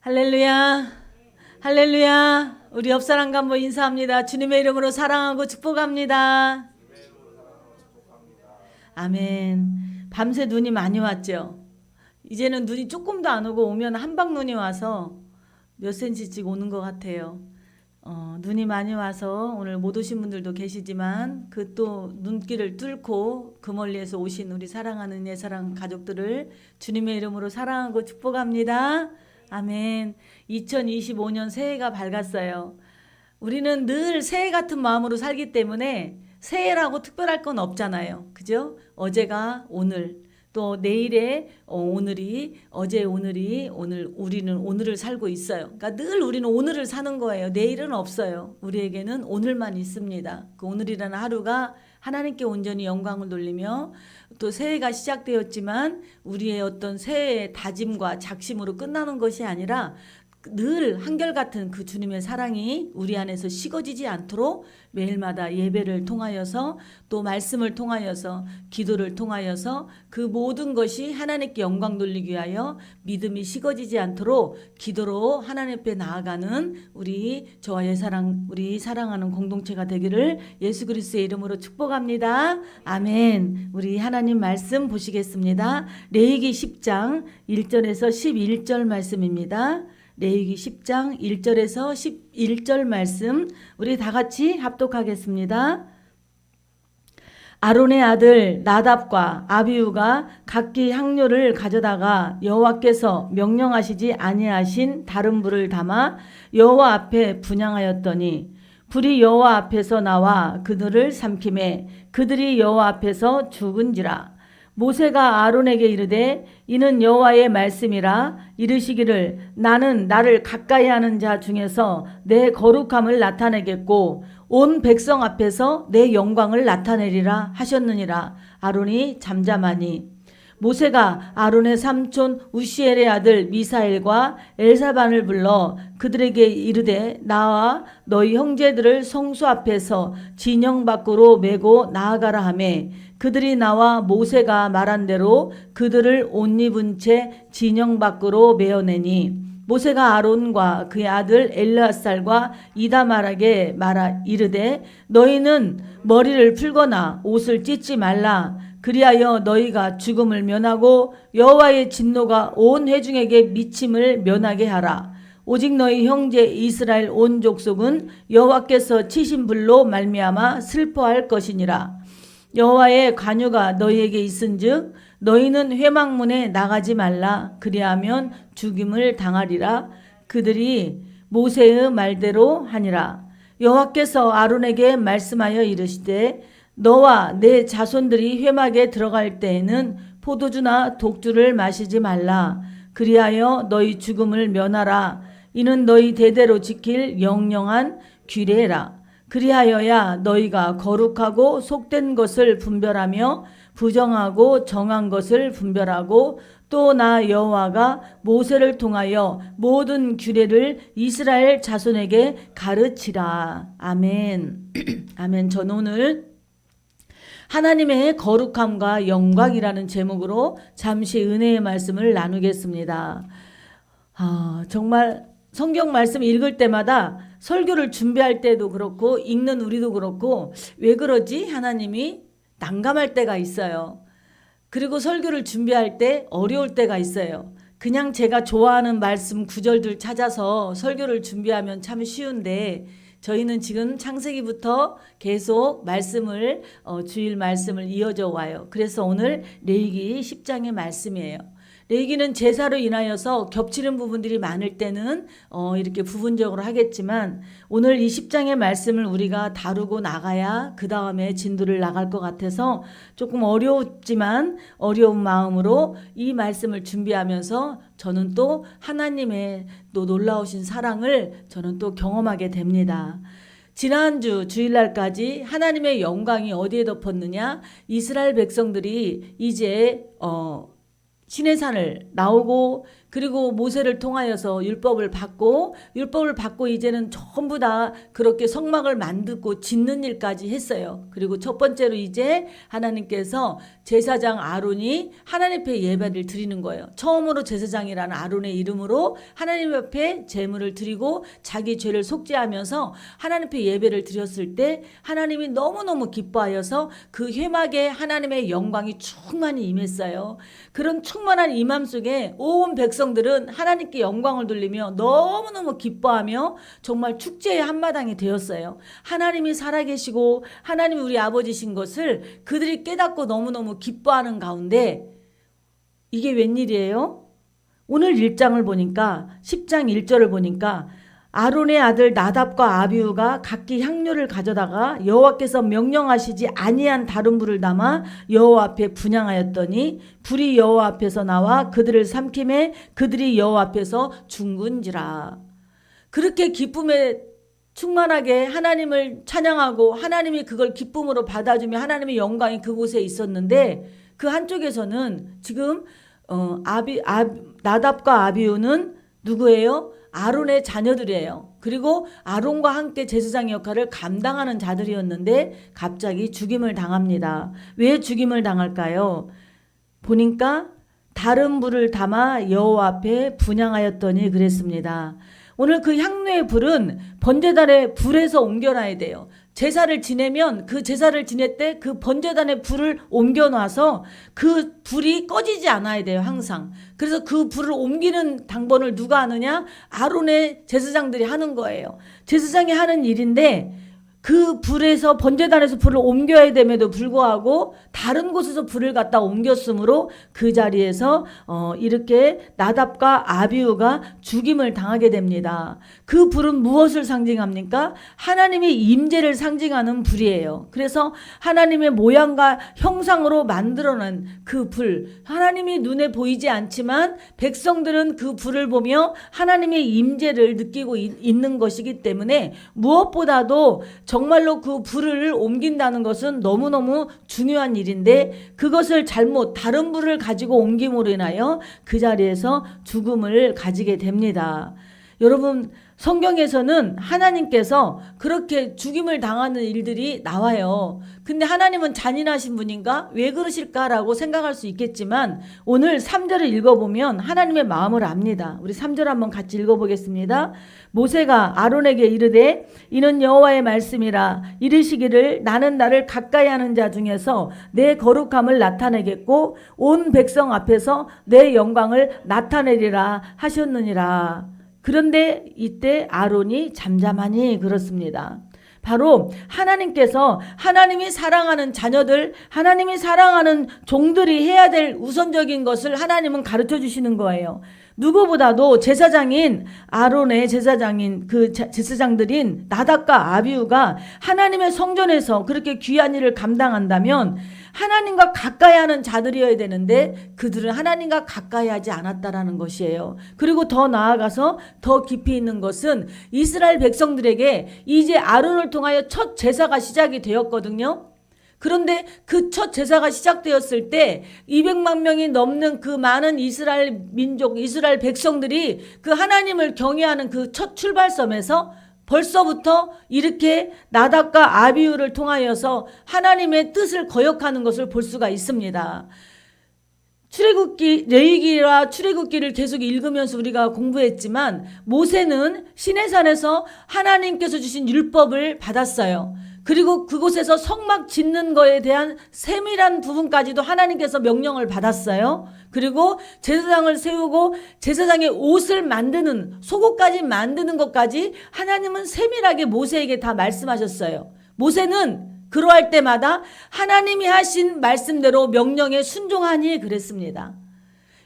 할렐루야, 할렐루야. 우리 옆 사람과 한번 인사합니다. 주님의 이름으로 사랑하고 축복합니다. 아멘. 밤새 눈이 많이 왔죠. 이제는 눈이 조금도 안 오고 오면 한방 눈이 와서 몇 센치씩 오는 것 같아요. 눈이 많이 와서 오늘 못 오신 분들도 계시지만 그 또 눈길을 뚫고 그 멀리에서 오신 우리 사랑하는 내 사랑 가족들을 주님의 이름으로 사랑하고 축복합니다. 아멘. 2025년 새해가 밝았어요. 우리는 늘 새해 같은 마음으로 살기 때문에 새해라고 특별할 건 없잖아요. 그죠? 어제가 오늘, 또 내일의 오늘이, 어제 오늘이 오늘, 우리는 오늘을 살고 있어요. 그러니까 늘 우리는 오늘을 사는 거예요. 내일은 없어요. 우리에게는 오늘만 있습니다. 그 오늘이라는 하루가 하나님께 온전히 영광을 돌리며 또 새해가 시작되었지만 우리의 어떤 새해의 다짐과 작심으로 끝나는 것이 아니라 늘 한결같은 그 주님의 사랑이 우리 안에서 식어지지 않도록 매일마다 예배를 통하여서 또 말씀을 통하여서 기도를 통하여서 그 모든 것이 하나님께 영광 돌리기 위하여 믿음이 식어지지 않도록 기도로 하나님 앞에 나아가는 저와 우리 사랑하는 공동체가 되기를 예수 그리스도의 이름으로 축복합니다. 아멘. 우리 하나님 말씀 보시겠습니다. 레위기 10장 1절에서 11절 말씀입니다. 레위기 10장 1절에서 11절 말씀 우리 다 같이 합독하겠습니다. 아론의 아들 나답과 아비후가 각기 향료를 가져다가 여호와께서 명령하시지 아니하신 다른 불을 담아 여호와 앞에 분향하였더니 불이 여호와 앞에서 나와 그들을 삼키매 그들이 여호와 앞에서 죽은지라. 모세가 아론에게 이르되 이는 여호와의 말씀이라 이르시기를 나는 나를 가까이 하는 자 중에서 내 거룩함을 나타내겠고 온 백성 앞에서 내 영광을 나타내리라 하셨느니라. 아론이 잠잠하니 모세가 아론의 삼촌 우시엘의 아들 미사엘과 엘사반을 불러 그들에게 이르되 나와 너희 형제들을 성수 앞에서 진영 밖으로 메고 나아가라 하매 그들이 나와 모세가 말한 대로 그들을 옷 입은 채 진영 밖으로 메어내니 모세가 아론과 그의 아들 엘르앗살과 이다말에게 말하 이르되 너희는 머리를 풀거나 옷을 찢지 말라. 그리하여 너희가 죽음을 면하고 여호와의 진노가 온 회중에게 미침을 면하게 하라. 오직 너희 형제 이스라엘 온 족속은 여호와께서 치신 불로 말미암아 슬퍼할 것이니라. 여호와의 관유가 너희에게 있은즉 너희는 회막문에 나가지 말라. 그리하면 죽임을 당하리라. 그들이 모세의 말대로 하니라. 여호와께서 아론에게 말씀하여 이르시되 너와 내 자손들이 회막에 들어갈 때에는 포도주나 독주를 마시지 말라. 그리하여 너희 죽음을 면하라. 이는 너희 대대로 지킬 영영한 규례라. 그리하여야 너희가 거룩하고 속된 것을 분별하며 부정하고 정한 것을 분별하고 또 나 여호와가 모세를 통하여 모든 규례를 이스라엘 자손에게 가르치라. 아멘. 아멘. 저는 오늘 하나님의 거룩함과 영광이라는 제목으로 잠시 은혜의 말씀을 나누겠습니다. 정말 성경 말씀 읽을 때마다 설교를 준비할 때도 그렇고 읽는 우리도 그렇고 왜 그러지? 하나님이 난감할 때가 있어요. 그리고 설교를 준비할 때 어려울 때가 있어요. 그냥 제가 좋아하는 말씀 구절들 찾아서 설교를 준비하면 참 쉬운데 저희는 지금 창세기부터 계속 말씀을 주일 말씀을 이어져 와요. 그래서 오늘 레위기 10장의 말씀이에요. 레위기는 제사로 인하여서 겹치는 부분들이 많을 때는 이렇게 부분적으로 하겠지만 오늘 이 10장의 말씀을 우리가 다루고 나가야 그 다음에 진도를 나갈 것 같아서 조금 어려웠지만 어려운 마음으로 이 말씀을 준비하면서 저는 또 하나님의 또 놀라우신 사랑을 저는 또 경험하게 됩니다. 지난주 주일날까지 하나님의 영광이 어디에 덮었느냐? 이스라엘 백성들이 이제 시내산을 나오고 그리고 모세를 통하여서 율법을 받고 이제는 전부 다 그렇게 성막을 만들고 짓는 일까지 했어요. 그리고 첫 번째로 이제 하나님께서 제사장 아론이 하나님 앞에 예배를 드리는 거예요. 처음으로 제사장이라는 아론의 이름으로 하나님 앞에 제물을 드리고 자기 죄를 속죄하면서 하나님 앞에 예배를 드렸을 때 하나님이 너무너무 기뻐하여서 그 회막에 하나님의 영광이 충만히 임했어요. 그런 충만한 임함 속에 온 백성들은 하나님께 영광을 돌리며 너무너무 기뻐하며 정말 축제의 한마당이 되었어요. 하나님이 살아계시고 하나님이 우리 아버지신 것을 그들이 깨닫고 너무너무 기뻐하는 가운데 이게 웬일이에요? 오늘 1장을 보니까 10장 1절을 보니까 아론의 아들 나답과 아비후가 각기 향료를 가져다가 여호와께서 명령하시지 아니한 다른 불을 담아 여호와 앞에 분향하였더니 불이 여호와 앞에서 나와 그들을 삼킴에 그들이 여호와 앞에서 죽은지라. 그렇게 기쁨에 충만하게 하나님을 찬양하고 하나님이 그걸 기쁨으로 받아주며 하나님의 영광이 그곳에 있었는데 그 한쪽에서는 지금 나답과 아비후는 누구예요? 아론의 자녀들이에요. 그리고 아론과 함께 제사장 역할을 감당하는 자들이었는데 갑자기 죽임을 당합니다. 왜 죽임을 당할까요? 보니까 다른 불을 담아 여호와 앞에 분향하였더니 그랬습니다. 오늘 그 향로의 불은 번제단의 불에서 옮겨놔야 돼요. 제사를 지내면 그 제사를 지낼 때 그 번제단의 불을 옮겨놔서 그 불이 꺼지지 않아야 돼요. 항상. 그래서 그 불을 옮기는 당번을 누가 하느냐? 아론의 제사장들이 하는 거예요. 제사장이 하는 일인데 그 불에서 번제단에서 불을 옮겨야 됨에도 불구하고 다른 곳에서 불을 갖다 옮겼으므로 그 자리에서 이렇게 나답과 아비후가 죽임을 당하게 됩니다. 그 불은 무엇을 상징합니까? 하나님의 임재를 상징하는 불이에요. 그래서 하나님의 모양과 형상으로 만들어낸 그 불, 하나님이 눈에 보이지 않지만 백성들은 그 불을 보며 하나님의 임재를 느끼고 있는 것이기 때문에 무엇보다도 정말로 그 불을 옮긴다는 것은 너무너무 중요한 일인데 그것을 잘못 다른 불을 가지고 옮김으로 인하여 그 자리에서 죽음을 가지게 됩니다. 여러분, 성경에서는 하나님께서 그렇게 죽임을 당하는 일들이 나와요. 근데 하나님은 잔인하신 분인가? 왜 그러실까라고 생각할 수 있겠지만 오늘 3절을 읽어보면 하나님의 마음을 압니다. 우리 3절 한번 같이 읽어보겠습니다. 모세가 아론에게 이르되 이는 여호와의 말씀이라 이르시기를 나는 나를 가까이 하는 자 중에서 내 거룩함을 나타내겠고 온 백성 앞에서 내 영광을 나타내리라 하셨느니라. 그런데 이때 아론이 잠잠하니 그렇습니다. 바로 하나님께서 하나님이 사랑하는 자녀들, 하나님이 사랑하는 종들이 해야 될 우선적인 것을 하나님은 가르쳐 주시는 거예요. 누구보다도 제사장인 아론의 제사장인 그 제사장들인 나답과 아비후가 하나님의 성전에서 그렇게 귀한 일을 감당한다면 하나님과 가까이 하는 자들이어야 되는데 그들은 하나님과 가까이 하지 않았다라는 것이에요. 그리고 더 나아가서 더 깊이 있는 것은 이스라엘 백성들에게 이제 아론을 통하여 첫 제사가 시작이 되었거든요. 그런데 그 첫 제사가 시작되었을 때 200만 명이 넘는 그 많은 이스라엘 민족, 이스라엘 백성들이 그 하나님을 경외하는 그 첫 출발점에서 벌써부터 이렇게 나답과 아비후를 통하여서 하나님의 뜻을 거역하는 것을 볼 수가 있습니다. 출애굽기, 레위기와 출애굽기를 계속 읽으면서 우리가 공부했지만 모세는 시내산에서 하나님께서 주신 율법을 받았어요. 그리고 그곳에서 성막 짓는 거에 대한 세밀한 부분까지도 하나님께서 명령을 받았어요. 그리고 제사장을 세우고 제사장의 옷을 만드는 속옷까지 만드는 것까지 하나님은 세밀하게 모세에게 다 말씀하셨어요. 모세는 그러할 때마다 하나님이 하신 말씀대로 명령에 순종하니 그랬습니다.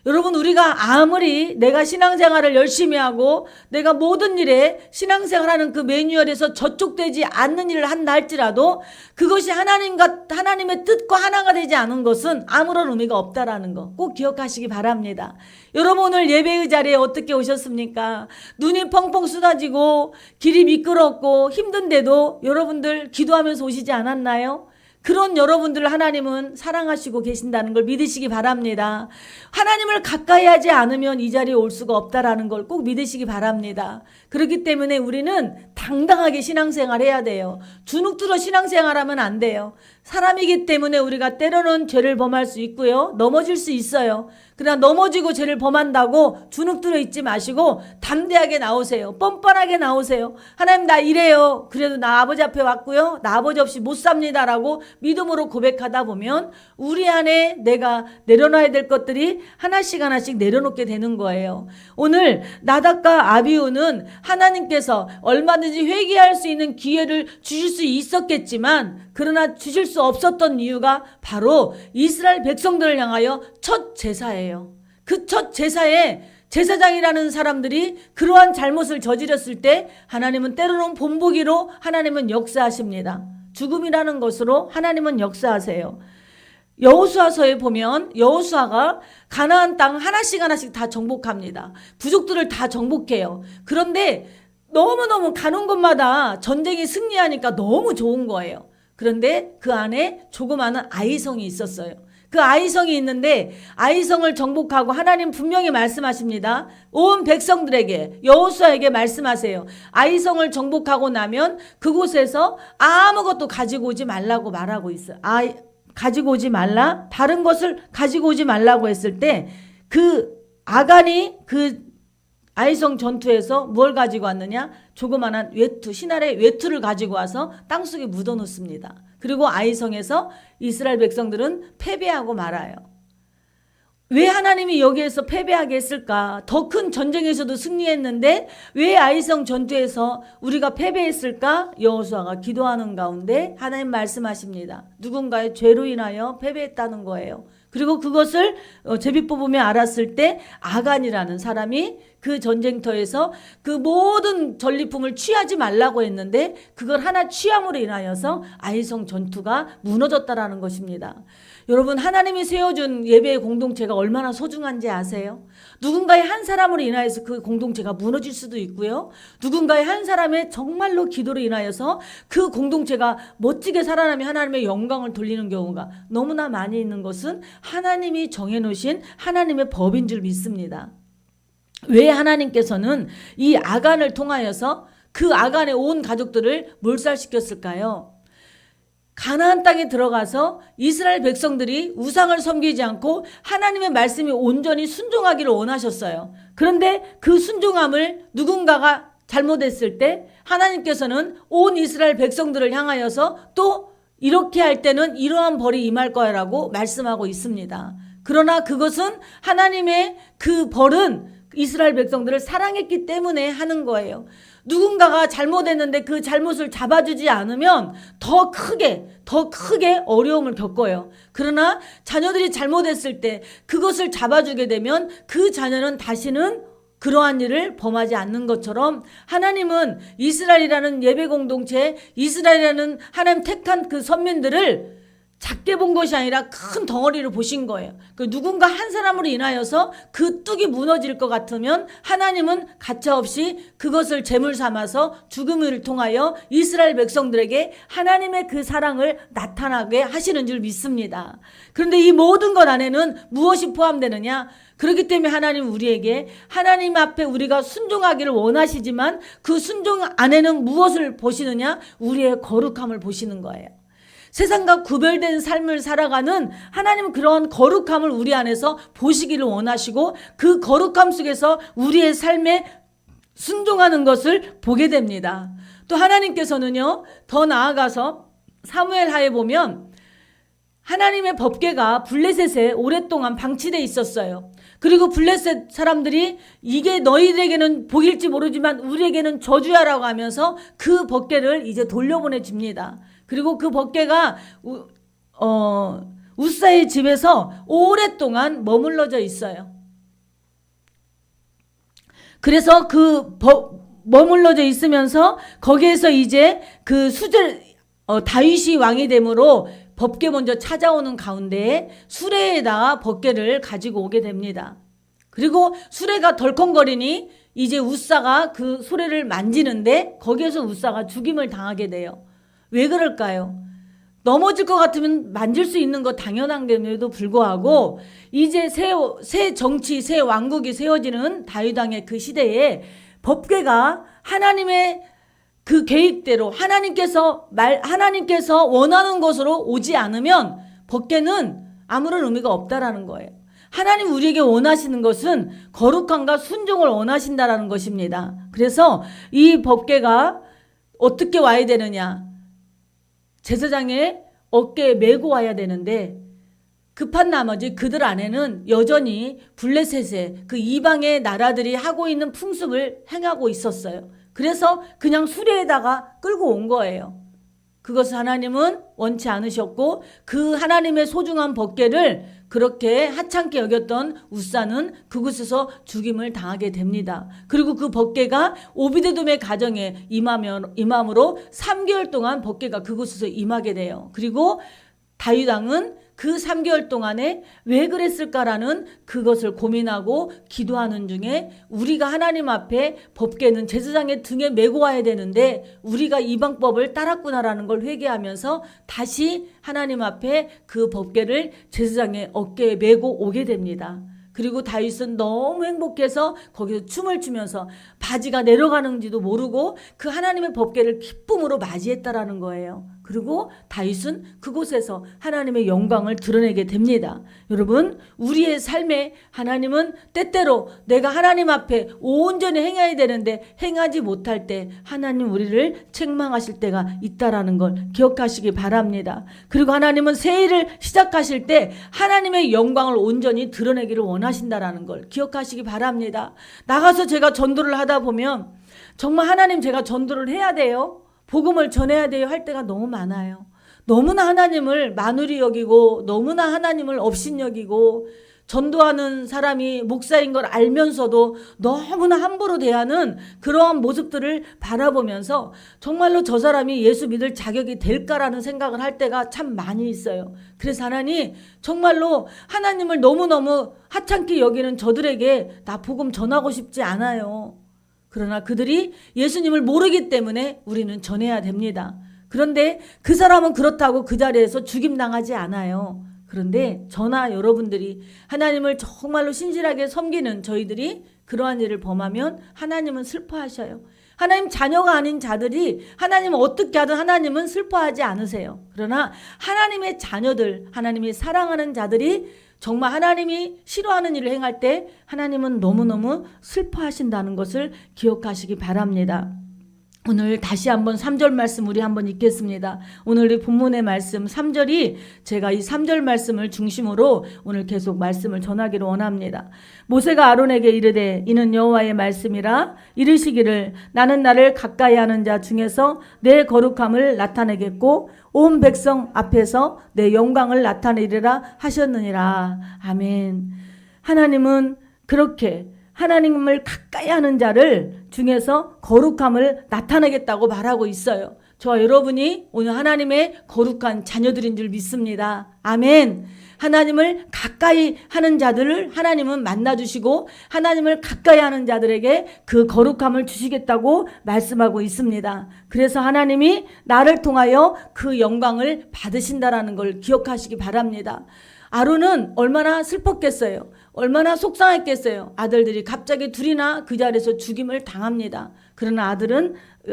여러분, 우리가 아무리 내가 신앙생활을 열심히 하고 내가 모든 일에 신앙생활하는 그 매뉴얼에서 저촉되지 않는 일을 한다 할지라도 그것이 하나님의 뜻과 하나가 되지 않은 것은 아무런 의미가 없다라는 거 꼭 기억하시기 바랍니다. 여러분, 오늘 예배의 자리에 어떻게 오셨습니까? 눈이 펑펑 쏟아지고 길이 미끄럽고 힘든데도 여러분들 기도하면서 오시지 않았나요? 그런 여러분들을 하나님은 사랑하시고 계신다는 걸 믿으시기 바랍니다. 하나님을 가까이 하지 않으면 이 자리에 올 수가 없다라는 걸 꼭 믿으시기 바랍니다. 그렇기 때문에 우리는 당당하게 신앙생활 해야 돼요. 주눅들어 신앙생활하면 안 돼요. 사람이기 때문에 우리가 때로는 죄를 범할 수 있고요. 넘어질 수 있어요. 그러나 넘어지고 죄를 범한다고 주눅들어 있지 마시고 담대하게 나오세요. 뻔뻔하게 나오세요. 하나님 나 이래요. 그래도 나 아버지 앞에 왔고요. 나 아버지 없이 못 삽니다라고 믿음으로 고백하다 보면 우리 안에 내가 내려놔야 될 것들이 하나씩 하나씩 내려놓게 되는 거예요. 오늘 나답과 아비후는 하나님께서 얼마든지 회개할 수 있는 기회를 주실 수 있었겠지만 그러나 주실 수 없었던 이유가 바로 이스라엘 백성들을 향하여 첫 제사예요. 그 첫 제사에 제사장이라는 사람들이 그러한 잘못을 저질렀을 때 하나님은 때로는 본보기로 하나님은 역사하십니다. 죽음이라는 것으로 하나님은 역사하세요. 여호수아서에 보면 여호수아가 가나안 땅 하나씩 하나씩 다 정복합니다. 부족들을 다 정복해요. 그런데 너무너무 가는 곳마다 전쟁이 승리하니까 너무 좋은 거예요. 그런데 그 안에 조그마한 아이성이 있었어요. 그 아이성이 있는데 아이성을 정복하고 하나님 분명히 말씀하십니다. 온 백성들에게 여호수아에게 말씀하세요. 아이성을 정복하고 나면 그곳에서 아무것도 가지고 오지 말라고 말하고 있어요. 가지고 오지 말라? 다른 것을 가지고 오지 말라고 했을 때 그 아간이 그 아이성 전투에서 뭘 가지고 왔느냐? 조그만한 외투, 신할의 외투를 가지고 와서 땅속에 묻어 놓습니다. 그리고 아이성에서 이스라엘 백성들은 패배하고 말아요. 왜 하나님이 여기에서 패배하게 했을까? 더 큰 전쟁에서도 승리했는데 왜 아이성 전투에서 우리가 패배했을까? 여호수아가 기도하는 가운데 하나님 말씀하십니다. 누군가의 죄로 인하여 패배했다는 거예요. 그리고 그것을 제비 뽑으며 알았을 때 아간이라는 사람이 그 전쟁터에서 그 모든 전리품을 취하지 말라고 했는데 그걸 하나 취함으로 인하여서 아이성 전투가 무너졌다라는 것입니다. 여러분 하나님이 세워준 예배의 공동체가 얼마나 소중한지 아세요? 누군가의 한 사람으로 인하여서 그 공동체가 무너질 수도 있고요. 누군가의 한 사람의 정말로 기도로 인하여서 그 공동체가 멋지게 살아나며 하나님의 영광을 돌리는 경우가 너무나 많이 있는 것은 하나님이 정해놓으신 하나님의 법인 줄 믿습니다. 왜 하나님께서는 이 아간을 통하여서 그 아간의 온 가족들을 몰살시켰을까요? 가나안 땅에 들어가서 이스라엘 백성들이 우상을 섬기지 않고 하나님의 말씀에 온전히 순종하기를 원하셨어요. 그런데 그 순종함을 누군가가 잘못했을 때 하나님께서는 온 이스라엘 백성들을 향하여서 또 이렇게 할 때는 이러한 벌이 임할 거라고 말씀하고 있습니다. 그러나 그것은 하나님의 그 벌은 이스라엘 백성들을 사랑했기 때문에 하는 거예요. 누군가가 잘못했는데 그 잘못을 잡아주지 않으면 더 크게 어려움을 겪어요. 그러나 자녀들이 잘못했을 때 그것을 잡아주게 되면 그 자녀는 다시는 그러한 일을 범하지 않는 것처럼 하나님은 이스라엘이라는 예배 공동체, 이스라엘이라는 하나님 택한 그 선민들을 작게 본 것이 아니라 큰 덩어리를 보신 거예요. 그 누군가 한 사람으로 인하여서 그 뚝이 무너질 것 같으면 하나님은 가차없이 그것을 제물 삼아서 죽음을 통하여 이스라엘 백성들에게 하나님의 그 사랑을 나타나게 하시는 줄 믿습니다. 그런데 이 모든 것 안에는 무엇이 포함되느냐? 그렇기 때문에 하나님 우리에게 하나님 앞에 우리가 순종하기를 원하시지만 그 순종 안에는 무엇을 보시느냐? 우리의 거룩함을 보시는 거예요. 세상과 구별된 삶을 살아가는 하나님은 그런 거룩함을 우리 안에서 보시기를 원하시고 그 거룩함 속에서 우리의 삶에 순종하는 것을 보게 됩니다. 또 하나님께서는요, 더 나아가서 사무엘하에 보면 하나님의 법궤가 블레셋에 오랫동안 방치되어 있었어요. 그리고 블레셋 사람들이 이게 너희들에게는 복일지 모르지만 우리에게는 저주야라고 하면서 그 법궤를 이제 돌려보내 줍니다. 그리고 그 법궤가 우사의 집에서 오랫동안 머물러져 있어요. 그래서 머물러져 있으면서 거기에서 이제 그 다윗이 왕이 되므로 법궤 먼저 찾아오는 가운데 수레에다가 법궤를 가지고 오게 됩니다. 그리고 수레가 덜컹거리니 이제 우사가 그 수레를 만지는데 거기에서 우사가 죽임을 당하게 돼요. 왜 그럴까요? 넘어질 것 같으면 만질 수 있는 거 당연한 게임에도 불구하고 이제 새 정치, 새 왕국이 세워지는 다윗 왕의 그 시대에 법궤가 하나님의 그 계획대로 하나님께서 원하는 것으로 오지 않으면 법궤는 아무런 의미가 없다라는 거예요. 하나님 우리에게 원하시는 것은 거룩함과 순종을 원하신다라는 것입니다. 그래서 이 법궤가 어떻게 와야 되느냐? 제사장의 어깨에 메고 와야 되는데 급한 나머지 그들 안에는 여전히 블레셋의 그 이방의 나라들이 하고 있는 풍습을 행하고 있었어요. 그래서 그냥 수레에다가 끌고 온 거예요. 그것을 하나님은 원치 않으셨고 그 하나님의 소중한 법궤를 그렇게 하찮게 여겼던 우사는 그곳에서 죽임을 당하게 됩니다. 그리고 그 법궤가 오비데돔의 가정에 임함으로 3개월 동안 법궤가 그곳에서 임하게 돼요. 그리고 다윗 왕은 그 3개월 동안에 왜 그랬을까라는 그것을 고민하고 기도하는 중에 우리가 하나님 앞에 법궤는 제사장의 등에 메고 와야 되는데 우리가 이방법을 따랐구나라는 걸 회개하면서 다시 하나님 앞에 그 법궤를 제사장의 어깨에 메고 오게 됩니다. 그리고 다윗은 너무 행복해서 거기서 춤을 추면서 바지가 내려가는지도 모르고 그 하나님의 법궤를 기쁨으로 맞이했다라는 거예요. 그리고 다윗은 그곳에서 하나님의 영광을 드러내게 됩니다. 여러분, 우리의 삶에 하나님은 때때로 내가 하나님 앞에 온전히 행해야 되는데 행하지 못할 때 하나님 우리를 책망하실 때가 있다라는 걸 기억하시기 바랍니다. 그리고 하나님은 새 일을 시작하실 때 하나님의 영광을 온전히 드러내기를 원하신다라는 걸 기억하시기 바랍니다. 나가서 제가 전도를 하다 보면 정말 하나님 제가 전도를 해야 돼요. 복음을 전해야 돼요 할 때가 너무 많아요. 너무나 하나님을 만우리 여기고 너무나 하나님을 업신여기고 전도하는 사람이 목사인 걸 알면서도 너무나 함부로 대하는 그러한 모습들을 바라보면서 정말로 저 사람이 예수 믿을 자격이 될까라는 생각을 할 때가 참 많이 있어요. 그래서 하나님 정말로 하나님을 너무너무 하찮게 여기는 저들에게 나 복음 전하고 싶지 않아요. 그러나 그들이 예수님을 모르기 때문에 우리는 전해야 됩니다. 그런데 그 사람은 그렇다고 그 자리에서 죽임당하지 않아요. 그런데 저나 여러분들이 하나님을 정말로 신실하게 섬기는 저희들이 그러한 일을 범하면 하나님은 슬퍼하셔요. 하나님 자녀가 아닌 자들이 하나님을 어떻게 하든 하나님은 슬퍼하지 않으세요. 그러나 하나님의 자녀들, 하나님이 사랑하는 자들이 정말 하나님이 싫어하는 일을 행할 때 하나님은 너무너무 슬퍼하신다는 것을 기억하시기 바랍니다. 오늘 다시 한번 3절 말씀 우리 한번 읽겠습니다. 오늘 이 본문의 말씀 3절이 제가 이 3절 말씀을 중심으로 오늘 계속 말씀을 전하기를 원합니다. 모세가 아론에게 이르되 이는 여호와의 말씀이라 이르시기를 나는 나를 가까이 하는 자 중에서 내 거룩함을 나타내겠고 온 백성 앞에서 내 영광을 나타내리라 하셨느니라. 아멘. 하나님은 그렇게 하나님을 가까이 하는 자를 중에서 거룩함을 나타내겠다고 말하고 있어요. 저와 여러분이 오늘 하나님의 거룩한 자녀들인 줄 믿습니다. 아멘. 하나님을 가까이 하는 자들을 하나님은 만나주시고 하나님을 가까이 하는 자들에게 그 거룩함을 주시겠다고 말씀하고 있습니다. 그래서 하나님이 나를 통하여 그 영광을 받으신다라는 걸 기억하시기 바랍니다. 아론은 얼마나 슬펐겠어요. 얼마나 속상했겠어요. 아들들이 갑자기 둘이나 그 자리에서 죽임을 당합니다. 그러나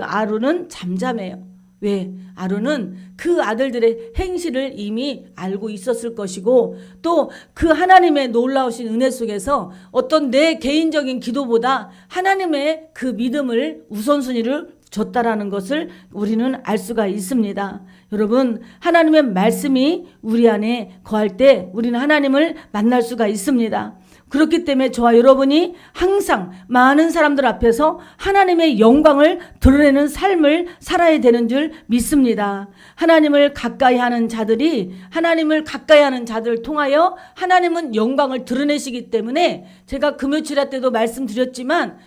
아론은 잠잠해요. 왜? 아론은 그 아들들의 행실을 이미 알고 있었을 것이고 또 그 하나님의 놀라우신 은혜 속에서 어떤 내 개인적인 기도보다 하나님의 그 믿음을 우선순위를 줬다라는 것을 우리는 알 수가 있습니다. 여러분, 하나님의 말씀이 우리 안에 거할 때 우리는 하나님을 만날 수가 있습니다. 그렇기 때문에 저와 여러분이 항상 많은 사람들 앞에서 하나님의 영광을 드러내는 삶을 살아야 되는 줄 믿습니다. 하나님을 가까이 하는 자들이 하나님을 가까이 하는 자들을 통하여 하나님은 영광을 드러내시기 때문에 제가 금요칠화 때도 말씀드렸지만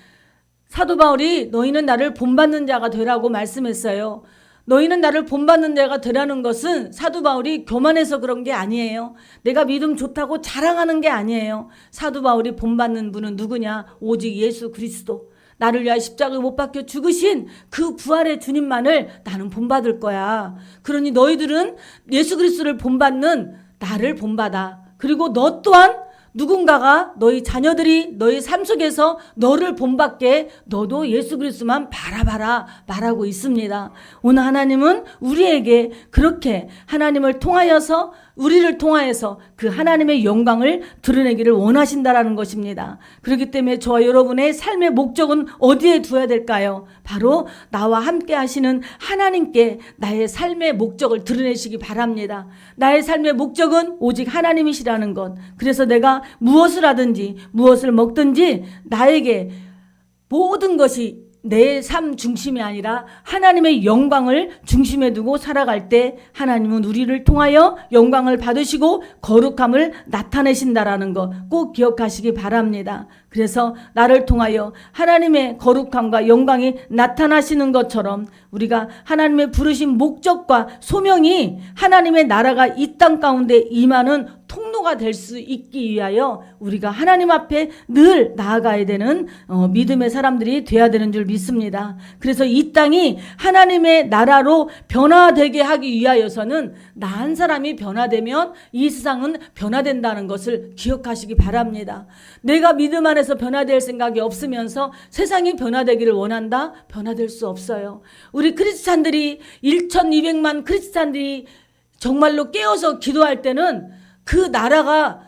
사도 바울이 너희는 나를 본받는 자가 되라고 말씀했어요. 너희는 나를 본받는 자가 되라는 것은 사도 바울이 교만해서 그런 게 아니에요. 내가 믿음 좋다고 자랑하는 게 아니에요. 사도 바울이 본받는 분은 누구냐? 오직 예수 그리스도. 나를 위하여 십자가에 못 박혀 죽으신 그 부활의 주님만을 나는 본받을 거야. 그러니 너희들은 예수 그리스도를 본받는 나를 본받아. 그리고 너 또한 누군가가 너희 자녀들이 너희 삶 속에서 너를 본받게 너도 예수 그리스도만 바라봐라 말하고 있습니다. 오늘 하나님은 우리에게 그렇게 하나님을 통하여서 우리를 통하여서 그 하나님의 영광을 드러내기를 원하신다라는 것입니다. 그렇기 때문에 저와 여러분의 삶의 목적은 어디에 두어야 될까요? 바로 나와 함께 하시는 하나님께 나의 삶의 목적을 드러내시기 바랍니다. 나의 삶의 목적은 오직 하나님이시라는 것. 그래서 내가 무엇을 하든지 무엇을 먹든지 나에게 모든 것이 내 삶 중심이 아니라 하나님의 영광을 중심에 두고 살아갈 때 하나님은 우리를 통하여 영광을 받으시고 거룩함을 나타내신다라는 것 꼭 기억하시기 바랍니다. 그래서 나를 통하여 하나님의 거룩함과 영광이 나타나시는 것처럼 우리가 하나님의 부르신 목적과 소명이 하나님의 나라가 이 땅 가운데 임하는 통로가 될 수 있기 위하여 우리가 하나님 앞에 늘 나아가야 되는 믿음의 사람들이 되어야 되는 줄 믿습니다. 그래서 이 땅이 하나님의 나라로 변화되게 하기 위하여서는 나 한 사람이 변화되면 이 세상은 변화된다는 것을 기억하시기 바랍니다. 내가 믿음 안에서 변화될 생각이 없으면서 세상이 변화되기를 원한다? 변화될 수 없어요. 우리 크리스찬들이 1200만 크리스찬들이 정말로 깨어서 기도할 때는 그 나라가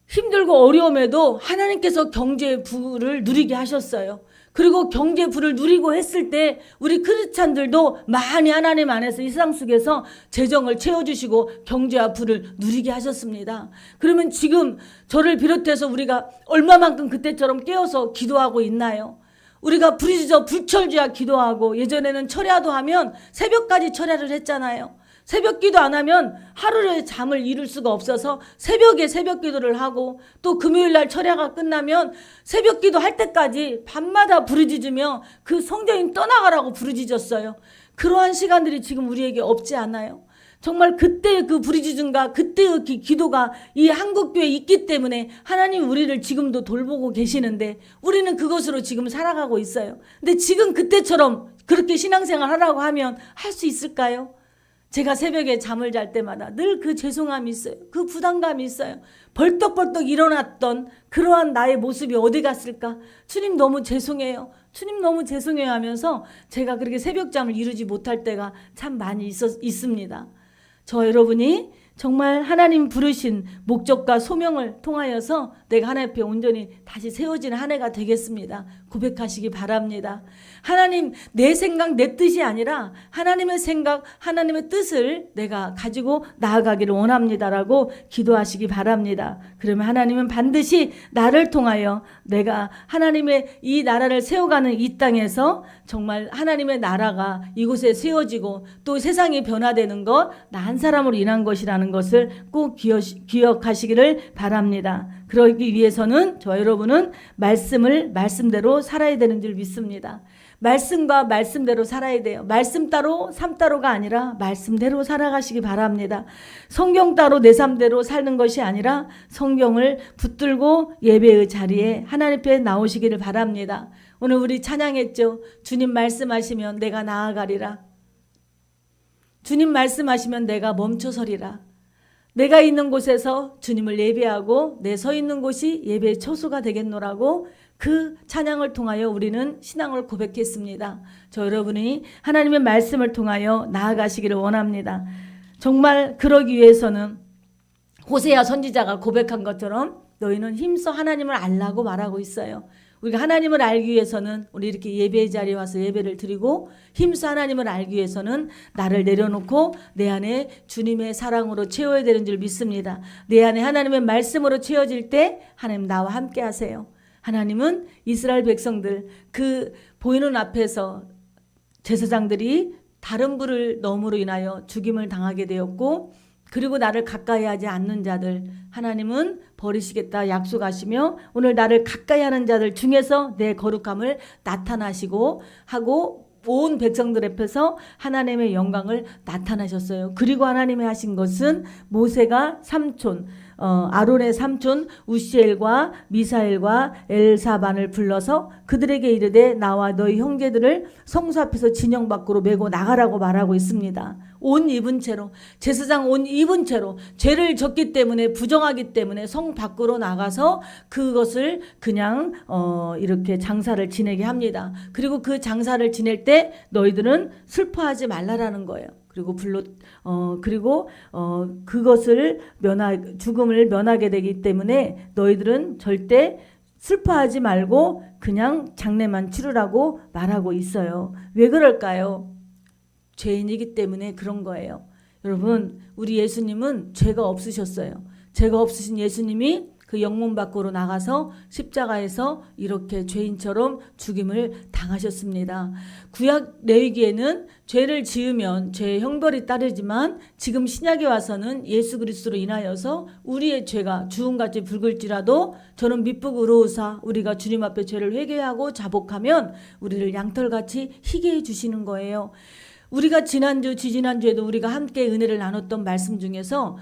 힘들고 어려움에도 하나님께서 경제의 부를 누리게 하셨어요. 그리고 경제 부를 누리고 했을 때 우리 크리스찬들도 많이 하나님 안에서 이 세상 속에서 재정을 채워주시고 경제와 부를 누리게 하셨습니다. 그러면 지금 저를 비롯해서 우리가 얼마만큼 그때처럼 깨어서 기도하고 있나요? 우리가 부르짖어 불철주야 기도하고 예전에는 철야도 하면 새벽까지 철야를 했잖아요. 새벽 기도 안 하면 하루에 잠을 이룰 수가 없어서 새벽에 새벽 기도를 하고 또 금요일 날 철야가 끝나면 새벽 기도 할 때까지 밤마다 부르짖으며 그 성도인 떠나가라고 부르짖었어요. 그러한 시간들이 지금 우리에게 없지 않아요? 정말 그때의 그 부르짖음과 그때의 기도가 이 한국교회에 있기 때문에 하나님 우리를 지금도 돌보고 계시는데 우리는 그것으로 지금 살아가고 있어요. 근데 지금 그때처럼 그렇게 신앙생활 하라고 하면 할 수 있을까요? 제가 새벽에 잠을 잘 때마다 늘 그 죄송함이 있어요. 그 부담감이 있어요. 벌떡벌떡 일어났던 그러한 나의 모습이 어디 갔을까? 주님 너무 죄송해요. 주님 너무 죄송해요 하면서 제가 그렇게 새벽잠을 이루지 못할 때가 참 많이 있습니다. 저 여러분이 정말 하나님 부르신 목적과 소명을 통하여서 내가 하나님 앞에 온전히 다시 세워지는 한 해가 되겠습니다. 고백하시기 바랍니다. 하나님 내 생각 내 뜻이 아니라 하나님의 생각 하나님의 뜻을 내가 가지고 나아가기를 원합니다라고 기도하시기 바랍니다. 그러면 하나님은 반드시 나를 통하여 내가 하나님의 이 나라를 세워가는 이 땅에서 정말 하나님의 나라가 이곳에 세워지고 또 세상이 변화되는 것 나 한 사람으로 인한 것이라는 것을 꼭 기억하시기를 바랍니다. 그러기 위해서는 저 여러분은 말씀대로 살아야 되는 줄 믿습니다. 말씀과 말씀대로 살아야 돼요. 말씀 따로 삶 따로가 아니라 말씀대로 살아가시기 바랍니다. 성경 따로 내 삶대로 사는 것이 아니라 성경을 붙들고 예배의 자리에 하나님 앞에 나오시기를 바랍니다. 오늘 우리 찬양했죠. 주님 말씀하시면 내가 나아가리라. 주님 말씀하시면 내가 멈춰서리라. 내가 있는 곳에서 주님을 예배하고 내 서 있는 곳이 예배의 처소가 되겠노라고 그 찬양을 통하여 우리는 신앙을 고백했습니다. 저 여러분이 하나님의 말씀을 통하여 나아가시기를 원합니다. 정말 그러기 위해서는 호세아 선지자가 고백한 것처럼 너희는 힘써 하나님을 알라고 말하고 있어요. 우리가 하나님을 알기 위해서는 우리 이렇게 예배의 자리에 와서 예배를 드리고 힘써 하나님을 알기 위해서는 나를 내려놓고 내 안에 주님의 사랑으로 채워야 되는 줄 믿습니다. 내 안에 하나님의 말씀으로 채워질 때 하나님 나와 함께 하세요. 하나님은 이스라엘 백성들 그 보이는 앞에서 제사장들이 다른 불을 넣음으로 인하여 죽임을 당하게 되었고 그리고 나를 가까이 하지 않는 자들 하나님은 버리시겠다 약속하시며 오늘 나를 가까이 하는 자들 중에서 내 거룩함을 나타나시고 하고 온 백성들 앞에서 하나님의 영광을 나타나셨어요. 그리고 하나님이 하신 것은 모세가 삼촌 아론의 삼촌 우시엘과 미사엘과 엘사반을 불러서 그들에게 이르되 나와 너희 형제들을 성소 앞에서 진영 밖으로 메고 나가라고 말하고 있습니다. 옷 입은 채로, 제사장 옷 입은 채로 죄를 졌기 때문에, 부정하기 때문에 성 밖으로 나가서 그것을 그냥 이렇게 장사를 지내게 합니다. 그리고 그 장사를 지낼 때 너희들은 슬퍼하지 말라라는 거예요. 그리고 그것을 죽음을 면하게 되기 때문에 너희들은 절대 슬퍼하지 말고 그냥 장례만 치르라고 말하고 있어요. 왜 그럴까요? 죄인이기 때문에 그런 거예요. 여러분, 우리 예수님은 죄가 없으셨어요. 죄가 없으신 예수님이 그 영문 밖으로 나가서 십자가에서 이렇게 죄인처럼 죽임을 당하셨습니다. 구약 레위기에는 죄를 지으면 죄의 형벌이 따르지만 지금 신약에 와서는 예수 그리스도로 인하여서 우리의 죄가 주음같이 붉을지라도 저는 밑북 의로우사 우리가 주님 앞에 죄를 회개하고 자복하면 우리를 양털같이 희게 해주시는 거예요. 우리가 지난주, 지지난주에도 우리가 함께 은혜를 나눴던 말씀 중에서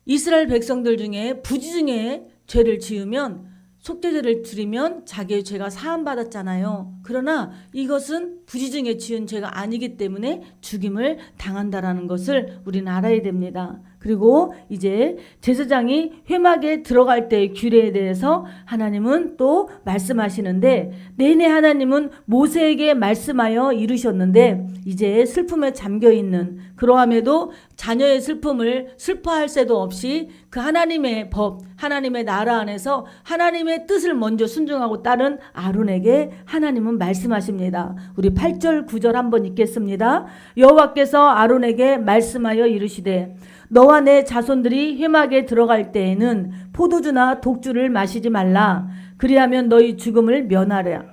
이스라엘 백성들 중에 부지 중에 죄를 지으면 속죄제를 드리면 자기의 죄가 사함받았잖아요. 그러나 이것은 부지 중에 지은 죄가 아니기 때문에 죽임을 당한다라는 것을 우리는 알아야 됩니다. 그리고 이제 제사장이 회막에 들어갈 때의 규례에 대해서 하나님은 또 말씀하시는데, 내내 하나님은 모세에게 말씀하여 이르셨는데 이제 슬픔에 잠겨있는, 그러함에도 자녀의 슬픔을 슬퍼할 새도 없이 그 하나님의 법, 하나님의 나라 안에서 하나님의 뜻을 먼저 순종하고 따른 아론에게 하나님은 말씀하십니다. 우리 8절 9절 한번 읽겠습니다. 여호와께서 아론에게 말씀하여 이르시되 너와 내 자손들이 회막에 들어갈 때에는 포도주나 독주를 마시지 말라. 그리하면 너희 죽음을 면하랴.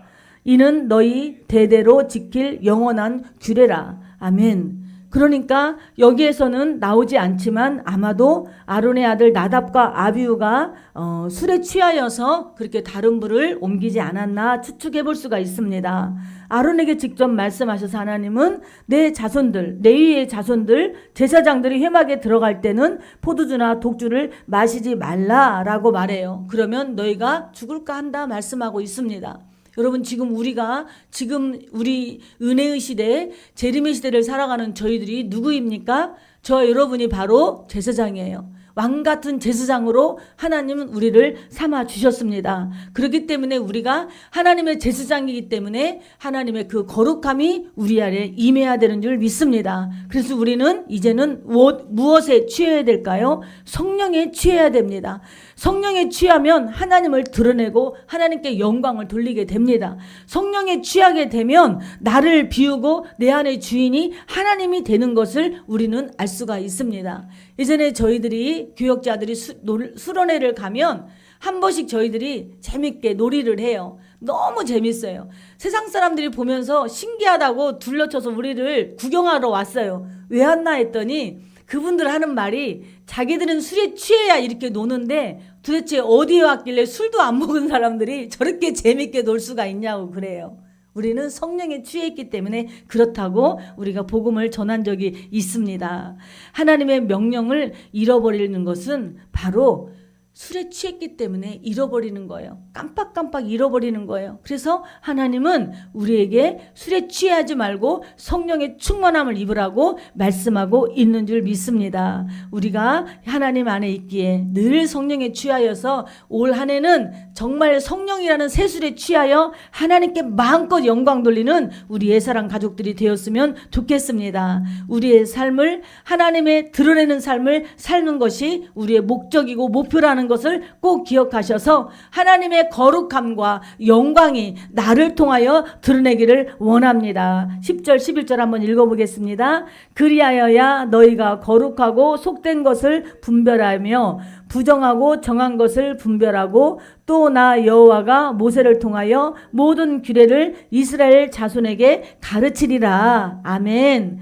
이는 너희 대대로 지킬 영원한 규례라. 아멘. 그러니까 여기에서는 나오지 않지만 아마도 아론의 아들 나답과 아비후가 술에 취하여서 그렇게 다른 불을 옮기지 않았나 추측해 볼 수가 있습니다. 아론에게 직접 말씀하셔서 하나님은 내 자손들, 레위의 자손들, 제사장들이 회막에 들어갈 때는 포도주나 독주를 마시지 말라라고 말해요. 그러면 너희가 죽을까 한다 말씀하고 있습니다. 여러분, 지금 우리 은혜의 시대, 재림의 시대를 살아가는 저희들이 누구입니까? 저 여러분이 바로 제사장이에요. 왕 같은 제사장으로 하나님은 우리를 삼아 주셨습니다. 그렇기 때문에 우리가 하나님의 제사장이기 때문에 하나님의 그 거룩함이 우리 안에 임해야 되는 줄 믿습니다. 그래서 우리는 이제는 무엇에 취해야 될까요? 성령에 취해야 됩니다. 성령에 취하면 하나님을 드러내고 하나님께 영광을 돌리게 됩니다. 성령에 취하게 되면 나를 비우고 내 안의 주인이 하나님이 되는 것을 우리는 알 수가 있습니다. 예전에 저희들이 교역자들이 수련회를 가면 한 번씩 저희들이 재밌게 놀이를 해요. 너무 재밌어요. 세상 사람들이 보면서 신기하다고 둘러쳐서 우리를 구경하러 왔어요. 왜 왔나 했더니 그분들 하는 말이 자기들은 술에 취해야 이렇게 노는데 도대체 어디에 왔길래 술도 안 먹은 사람들이 저렇게 재밌게 놀 수가 있냐고 그래요. 우리는 성령에 취해 있기 때문에 그렇다고 우리가 복음을 전한 적이 있습니다. 하나님의 명령을 잃어버리는 것은 바로 술에 취했기 때문에 잃어버리는 거예요. 깜빡깜빡 잃어버리는 거예요. 그래서 하나님은 우리에게 술에 취하지 말고 성령의 충만함을 입으라고 말씀하고 있는 줄 믿습니다. 우리가 하나님 안에 있기에 늘 성령에 취하여서 올 한 해는 정말 성령이라는 새술에 취하여 하나님께 마음껏 영광 돌리는 우리 예사랑 가족들이 되었으면 좋겠습니다. 우리의 삶을 하나님의 드러내는 삶을 사는 것이 우리의 목적이고 목표라는 것을 꼭 기억하셔서 하나님의 거룩함과 영광이 나를 통하여 드러내기를 원합니다. 10절 11절 한번 읽어보겠습니다. 그리하여야 너희가 거룩하고 속된 것을 분별하며 부정하고 정한 것을 분별하고 또 나 여호와가 모세를 통하여 모든 규례를 이스라엘 자손에게 가르치리라. 아멘.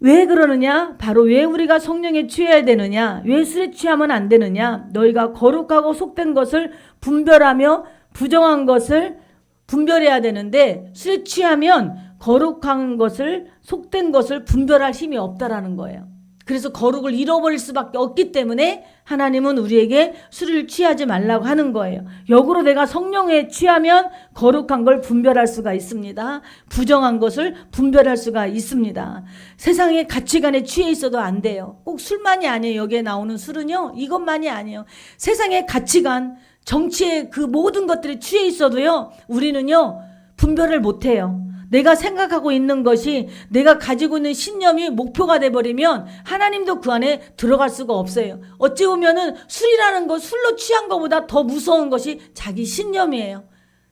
왜 그러느냐? 바로 왜 우리가 성령에 취해야 되느냐? 왜 술에 취하면 안 되느냐? 너희가 거룩하고 속된 것을 분별하며 부정한 것을 분별해야 되는데 술에 취하면 거룩한 것을 속된 것을 분별할 힘이 없다라는 거예요. 그래서 거룩을 잃어버릴 수밖에 없기 때문에 하나님은 우리에게 술을 취하지 말라고 하는 거예요. 역으로 내가 성령에 취하면 거룩한 걸 분별할 수가 있습니다. 부정한 것을 분별할 수가 있습니다. 세상의 가치관에 취해 있어도 안 돼요. 꼭 술만이 아니에요. 여기에 나오는 술은요, 이것만이 아니에요. 세상의 가치관, 정치의 그 모든 것들에 취해 있어도요, 우리는요 분별을 못해요. 내가 생각하고 있는 것이, 내가 가지고 있는 신념이 목표가 돼버리면 하나님도 그 안에 들어갈 수가 없어요. 어찌 보면은 술이라는 것, 술로 취한 것보다 더 무서운 것이 자기 신념이에요.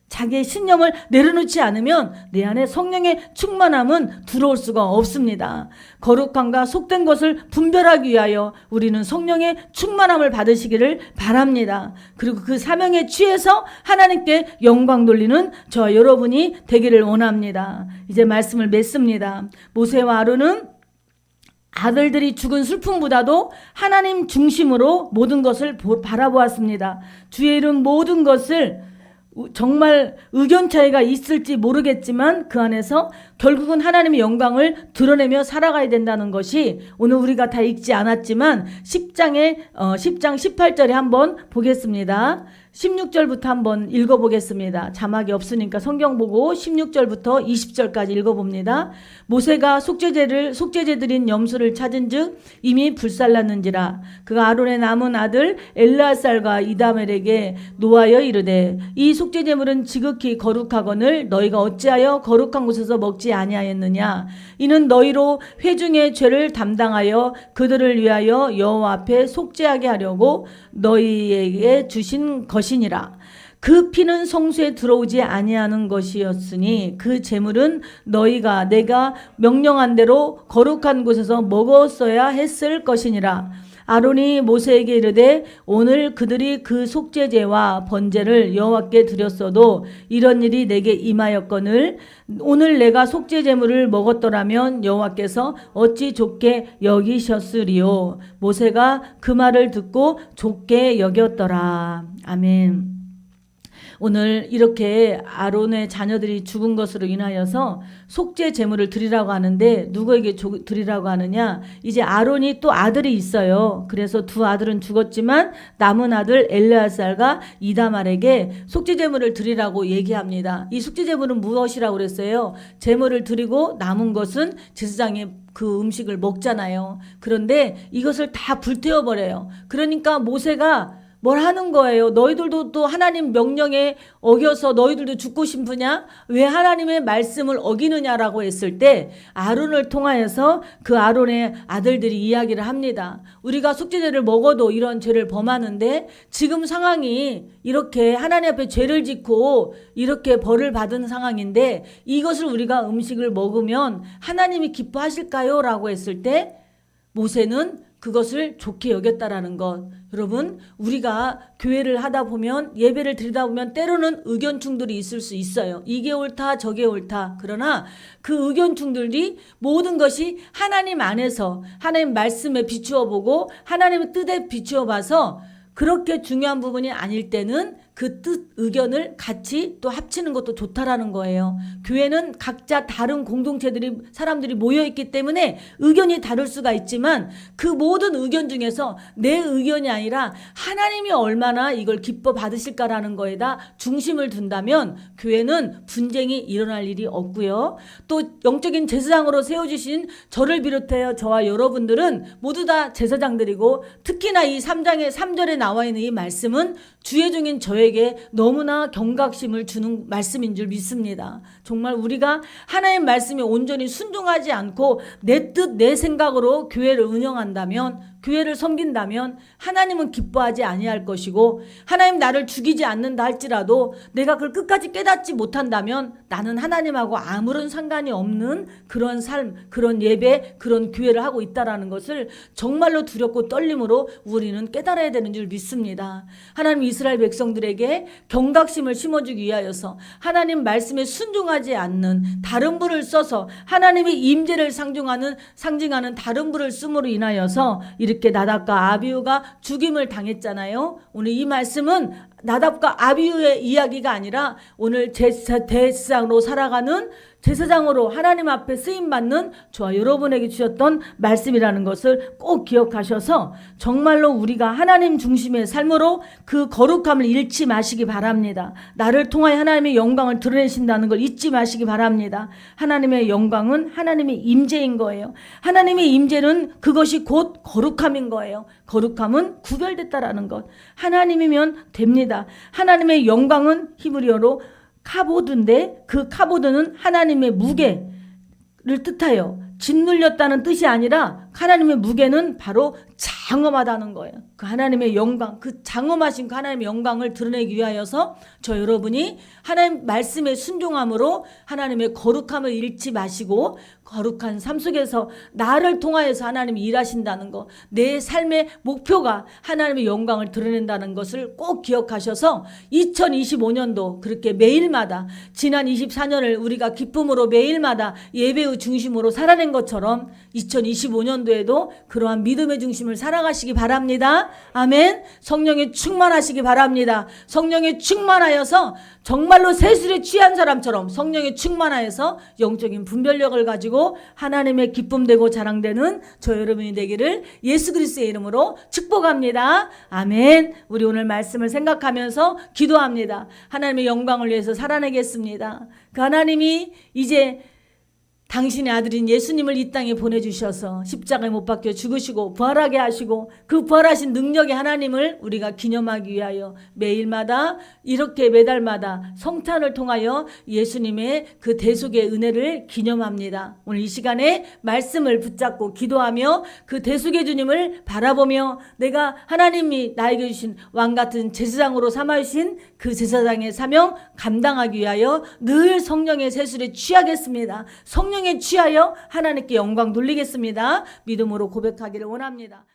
자기의 신념을 내려놓지 않으면 내 안에 성령의 충만함은 들어올 수가 없습니다. 거룩함과 속된 것을 분별하기 위하여 우리는 성령의 충만함을 받으시기를 바랍니다. 그리고 그 사명에 취해서 하나님께 영광 돌리는 저와 여러분이 되기를 원합니다. 이제 말씀을 맺습니다. 모세와 아론은 아들들이 죽은 슬픔보다도 하나님 중심으로 모든 것을 바라보았습니다. 주의 이름 모든 것을 정말 의견 차이가 있을지 모르겠지만 그 안에서 결국은 하나님의 영광을 드러내며 살아가야 된다는 것이 오늘 우리가 다 읽지 않았지만 10장 18절에 한번 보겠습니다. 16절부터 한번 읽어보겠습니다. 자막이 없으니까 성경 보고 16절부터 20절까지 읽어봅니다. 모세가 속죄제드린 염소를 찾은 즉 이미 불살랐는지라 그가 아론의 남은 아들 엘르아살과 이다멜에게 노하여 이르되 이 속죄제물은 지극히 거룩하거늘 너희가 어찌하여 거룩한 곳에서 먹지 아니하였느냐 이는 너희로 회중의 죄를 담당하여 그들을 위하여 여호와 앞에 속죄하게 하려고 너희에게 주신 것이니라. 그 피는 성소에 들어오지 아니하는 것이었으니 그 제물은 너희가 내가 명령한 대로 거룩한 곳에서 먹었어야 했을 것이니라. 아론이 모세에게 이르되 오늘 그들이 그 속죄제와 번제를 여호와께 드렸어도 이런 일이 내게 임하였거늘 오늘 내가 속죄제물을 먹었더라면 여호와께서 어찌 좋게 여기셨으리요. 모세가 그 말을 듣고 좋게 여겼더라. 아멘. 오늘 이렇게 아론의 자녀들이 죽은 것으로 인하여서 속죄 제물을 드리라고 하는데 누구에게 드리라고 하느냐? 이제 아론이 또 아들이 있어요. 그래서 두 아들은 죽었지만 남은 아들 엘르아살과 이다말에게 속죄 제물을 드리라고 얘기합니다. 이 속죄 제물은 무엇이라고 그랬어요? 제물을 드리고 남은 것은 제사장이 그 음식을 먹잖아요. 그런데 이것을 다 불태워버려요. 그러니까 모세가 뭘 하는 거예요? 너희들도 또 하나님 명령에 어겨서 너희들도 죽고 싶으냐? 왜 하나님의 말씀을 어기느냐라고 했을 때 아론을 통하여서 그 아론의 아들들이 이야기를 합니다. 우리가 속죄제를 먹어도 이런 죄를 범하는데 지금 상황이 이렇게 하나님 앞에 죄를 짓고 이렇게 벌을 받은 상황인데 이것을 우리가 음식을 먹으면 하나님이 기뻐하실까요? 라고 했을 때 모세는 그것을 좋게 여겼다라는 것. 여러분, 우리가 교회를 하다 보면 예배를 드리다 보면 때로는 의견충돌이 있을 수 있어요. 이게 옳다 저게 옳다. 그러나 그 의견충돌이 모든 것이 하나님 안에서 하나님 말씀에 비추어 보고 하나님의 뜻에 비추어 봐서 그렇게 중요한 부분이 아닐 때는 그 뜻, 의견을 같이 또 합치는 것도 좋다라는 거예요. 교회는 각자 다른 공동체들이, 사람들이 모여있기 때문에 의견이 다를 수가 있지만 그 모든 의견 중에서 내 의견이 아니라 하나님이 얼마나 이걸 기뻐 받으실까라는 거에다 중심을 둔다면 교회는 분쟁이 일어날 일이 없고요. 또 영적인 제사장으로 세워주신 저를 비롯하여 저와 여러분들은 모두 다 제사장들이고 특히나 이 3장의 3절에 나와 있는 이 말씀은 주의 종인 저에게 너무나 경각심을 주는 말씀인 줄 믿습니다. 정말 우리가 하나님의 말씀에 온전히 순종하지 않고 내 뜻, 내 생각으로 교회를 운영한다면, 교회를 섬긴다면 하나님은 기뻐하지 아니할 것이고 하나님 나를 죽이지 않는다 할지라도 내가 그걸 끝까지 깨닫지 못한다면 나는 하나님하고 아무런 상관이 없는 그런 삶, 그런 예배, 그런 교회를 하고 있다라는 것을 정말로 두렵고 떨림으로 우리는 깨달아야 되는 줄 믿습니다. 하나님 이스라엘 백성들에게 경각심을 심어주기 위하여서 하나님 말씀에 순종하지 않는 다른 불을 써서 하나님의 임재를 상징하는 다른 불을 씀으로 인하여서 이렇게 나답과 아비후가 죽임을 당했잖아요. 오늘 이 말씀은 나답과 아비후의 이야기가 아니라 오늘 대세상으로 살아가는 제사장으로 하나님 앞에 쓰임받는 저와 여러분에게 주셨던 말씀이라는 것을 꼭 기억하셔서 정말로 우리가 하나님 중심의 삶으로 그 거룩함을 잃지 마시기 바랍니다. 나를 통하여 하나님의 영광을 드러내신다는 걸 잊지 마시기 바랍니다. 하나님의 영광은 하나님의 임재인 거예요. 하나님의 임재는 그것이 곧 거룩함인 거예요. 거룩함은 구별됐다라는 것. 하나님이면 됩니다. 하나님의 영광은 히브리어로 카보드인데 그 카보드는 하나님의 무게를 뜻하여 짓눌렸다는 뜻이 아니라 하나님의 무게는 바로 장엄하다는 거예요. 그 하나님의 영광, 그 장엄하신 그 하나님의 영광을 드러내기 위하여서 저 여러분이 하나님 말씀에 순종함으로 하나님의 거룩함을 잃지 마시고 거룩한 삶 속에서 나를 통하여서 하나님이 일하신다는 것, 내 삶의 목표가 하나님의 영광을 드러낸다는 것을 꼭 기억하셔서 2025년도 그렇게 매일마다 지난 24년을 우리가 기쁨으로 매일마다 예배의 중심으로 살아낸 것처럼 2025년도에도 그러한 믿음의 중심을 살아가시기 바랍니다. 아멘. 성령에 충만하시기 바랍니다. 성령에 충만하여서 정말로 세술에 취한 사람처럼 성령에 충만하여서 영적인 분별력을 가지고 하나님의 기쁨되고 자랑되는 저 여러분이 되기를 예수 그리스도의 이름으로 축복합니다. 아멘. 우리 오늘 말씀을 생각하면서 기도합니다. 하나님의 영광을 위해서 살아내겠습니다. 그 하나님이 이제 당신의 아들인 예수님을 이 땅에 보내주셔서 십자가에 못 박혀 죽으시고 부활하게 하시고 그 부활하신 능력의 하나님을 우리가 기념하기 위하여 매일마다 이렇게 매달마다 성탄을 통하여 예수님의 그 대속의 은혜를 기념합니다. 오늘 이 시간에 말씀을 붙잡고 기도하며 그 대속의 주님을 바라보며 내가 하나님이 나에게 주신 왕같은 제사장으로 삼아주신 그 제사장의 사명 감당하기 위하여 늘 성령의 세술에 취하겠습니다. 성령에 취하여 하나님께 영광 돌리겠습니다. 믿음으로 고백하기를 원합니다.